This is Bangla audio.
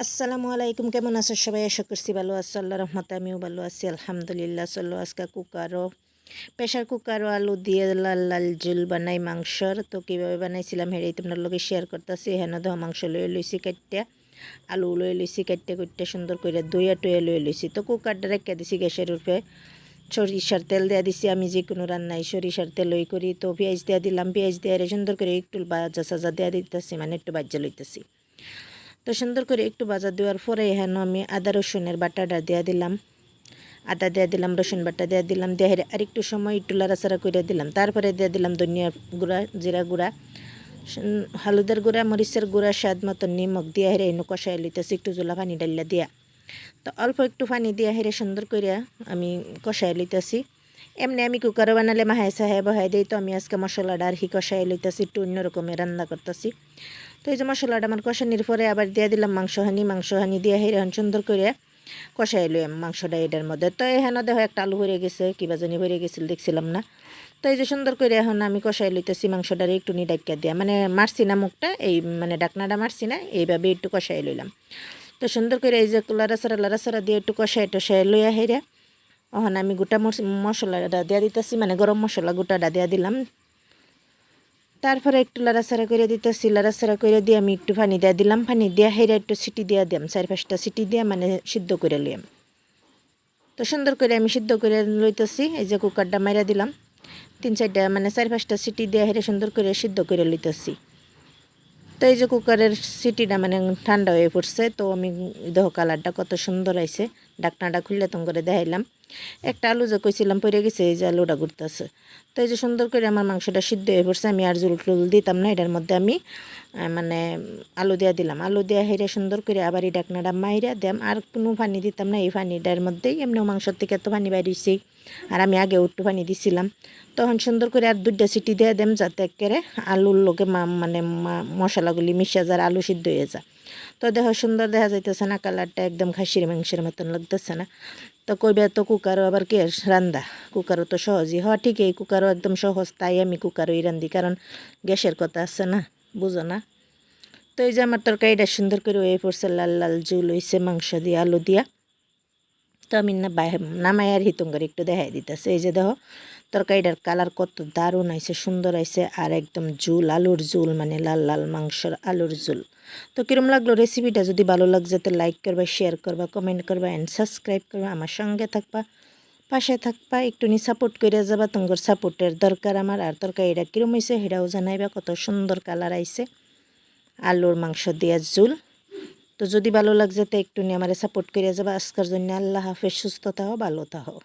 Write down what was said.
আসসালামু আলাইকুম, কেমন আছো সবাই? আশা করছি ভালো আছো, আল্লাহর রহমতে আমিও ভালো আছি আলহামদুলিল্লাহ। চলো আজকে প্রেশার কুকারও আলু দিয়ে লাল লাল ঝোল বানাই মাংসর। তো কীভাবে বানাইছিলাম হেরেই তোমার লগে শেয়ার করতেছি। হেন দেহ মাংস লয়ে লইছি কাটতে, আলু লয়ে লইছি কাটতে কুটতে সুন্দর করে ধুইয়া টুয়ে লয়ে লইছি। তো কুকারটা রেখে দিছি গ্যাসের উপরে, সরিষার তেল দেওয়া দিছি। আমি যে কোনো রান্নায় সরিষার তেল ওই করি। তো পেঁয়াজ দেওয়া দিলাম, পেঁয়াজ দিয়ে সুন্দর করে একটু ভাজা সাজা দেওয়া দিতেছি, মানে একটু ভাজা লইতেছি। তো সুন্দর করে একটু ভাজা দেওয়ার পরে এখানে আমি আদা রসুনের বাটাটা দিয়ে দিলাম, আদা দিয়ে দিলাম, রসুন বাটা দিয়ে দিলাম, দিয়ে আর একটু সময় একটু লাড়াচাড়া করে দিলাম। তারপরে দিয়ে দিলাম ধনিয়া গুঁড়া, জিরা গুঁড়া, হলুদের গুঁড়া, মরিচের গুঁড়া, স্বাদ মতো নিমখ দিয়ে হেরে এনে কষাই লইতেছি একটু জোলা পানি ডাল্লা দিয়া। তো অল্প একটু পানি দিয়ে হেরে সুন্দর করে আমি কষাই লইতেছি। এমনি আমি কুকারে বানালে মাহাই সাহায় বহাই দিই। তো আমি আজকে মশলাটা আর কষাই লইতেছি, একটু অন্য রকমের রান্না করতেছি। তো এই যে মশলাটা আমার কষানির পরে আবার দিয়ে দিলাম মাংসহানি দিয়ে হেরে সুন্দর করে কষাই লই মাংসটা এটার মধ্যে। তো এখানে দেখো একটা আলু ভরে গেছে, কিবা জানি ভরে গেছিল দেখছিলাম না। তো এই যে সুন্দর করে এখন আমি কষাই লইতেছি মাংসটারে একটু ডাক্কা দিয়া, মানে মারছি না মুখটা, এই মানে ডাকনাটা মারছি না, এইভাবে একটু কষাই লইলাম। তো সুন্দর করে এই যে লাড়াচাড়া দিয়ে একটু কষাই টষাই লইয়া হেরে এখন আমি গোটা মশলাটা দিয়া দিতেছি, মানে গরম মশলা গোটাটা দিয়া দিলাম। তারপরে একটু লাড়াচাড়া করে দিতেছি, লাড়াচাড়া করে দিয়ে আমি একটু পানি দিয়ে দিলাম, পানি দিয়ে হেরে একটু সিটি দিয়ে দিলাম, 4-5টা সিটি দিয়ে মানে সিদ্ধ করে লিয়াম। তো সুন্দর করে আমি সিদ্ধ করে লইতেছি। এই যে কুকারটা মাইরা দিলাম, 3-4টা মানে 4-5টা সিটি দিয়ে হেরে সুন্দর করে সিদ্ধ করে লইতেছি। তো এই যে কুকারের সিটিটা মানে ঠান্ডা হয়ে পড়ছে। তো আমি দেখো কালারটা কত সুন্দর আইছে, ঢাকনাটা খুললে তো করে দেখাইলাম। একটা আলু যে কইছিলাম পড়ে গেছে, এই যে আলুটা ঘুরতেছে। তো এই যে সুন্দর করে আমার মাংসটা সিদ্ধ হয়ে পড়ছে। আমি আর জুল টুল দিতাম না, এটার মধ্যে আমি মানে আলু দিয়া দিলাম, আলু দিয়া হেরে সুন্দর করে আবার এই ঢাকনাটা মাইরা দিলাম। আর কোনো পানি দিতাম না, এই পানিটার মধ্যেই এমনিও মাংসর থেকে এত পানি বাইরেছি, আর আমি আগে একটু পানি দিছিলাম। তখন সুন্দর করে আর 2টা সিটি দিয়ে দেম, যাতে একেবারে আলুর লোকে মানে মশলাগুলি মিশে যায়, আলু সিদ্ধ হয়ে যায়। তো দেখো সুন্দর দেখা যাইতেছে না, কালারটা একদম খাসির মাংসের মতন লাগতেছে না? তো কইবে তো কুকারও আবার কে রান্দা, কুকারও তো সহজই হয়। ঠিক এই কুকারও একদম সহজ, তাই আমি কুকারই রান্ধি, কারণ গ্যাসের কথা আছে না, বুঝো না? তো এই যে আমার তরকারিটা সুন্দর করে হয়ে পড়ছে, লাল লাল ঝোল হয়েছে মাংস দিয়ে আলু দিয়া। তো আমি নামাই আর হিতঙ্গরে একটু দেখাই দিতেছে। এই যে দেখো তরকারিটার কালার কত দারুণ আইছে, সুন্দর আইছে, আর একদম ঝোল, আলুর ঝোল, মানে লাল লাল মাংসর আলুর ঝোল। তো কিরম লাগলো রেসিপিটা? যদি ভালো লাগছে তো লাইক করবা, শেয়ার করবা, কমেন্ট করবা অ্যান্ড সাবস্ক্রাইব করবা, আমার সঙ্গে থাকবা, পাশে থাকবা, একটু সাপোর্ট করে যাবা। তোমার সাপোর্টের দরকার আমার। আর তরকারিটা কিরম হয়েছে সেটাও জানাইবা, কত সুন্দর কালার আইছে আলুর মাংস দিয়ে ঝোল। তো যদি ভালো লাগছে তো একটু আমার সাপোর্ট করে যাবা। আজকের জন্য আল্লাহ হাফেজ, সুস্থ থাকো, ভালো থাকো।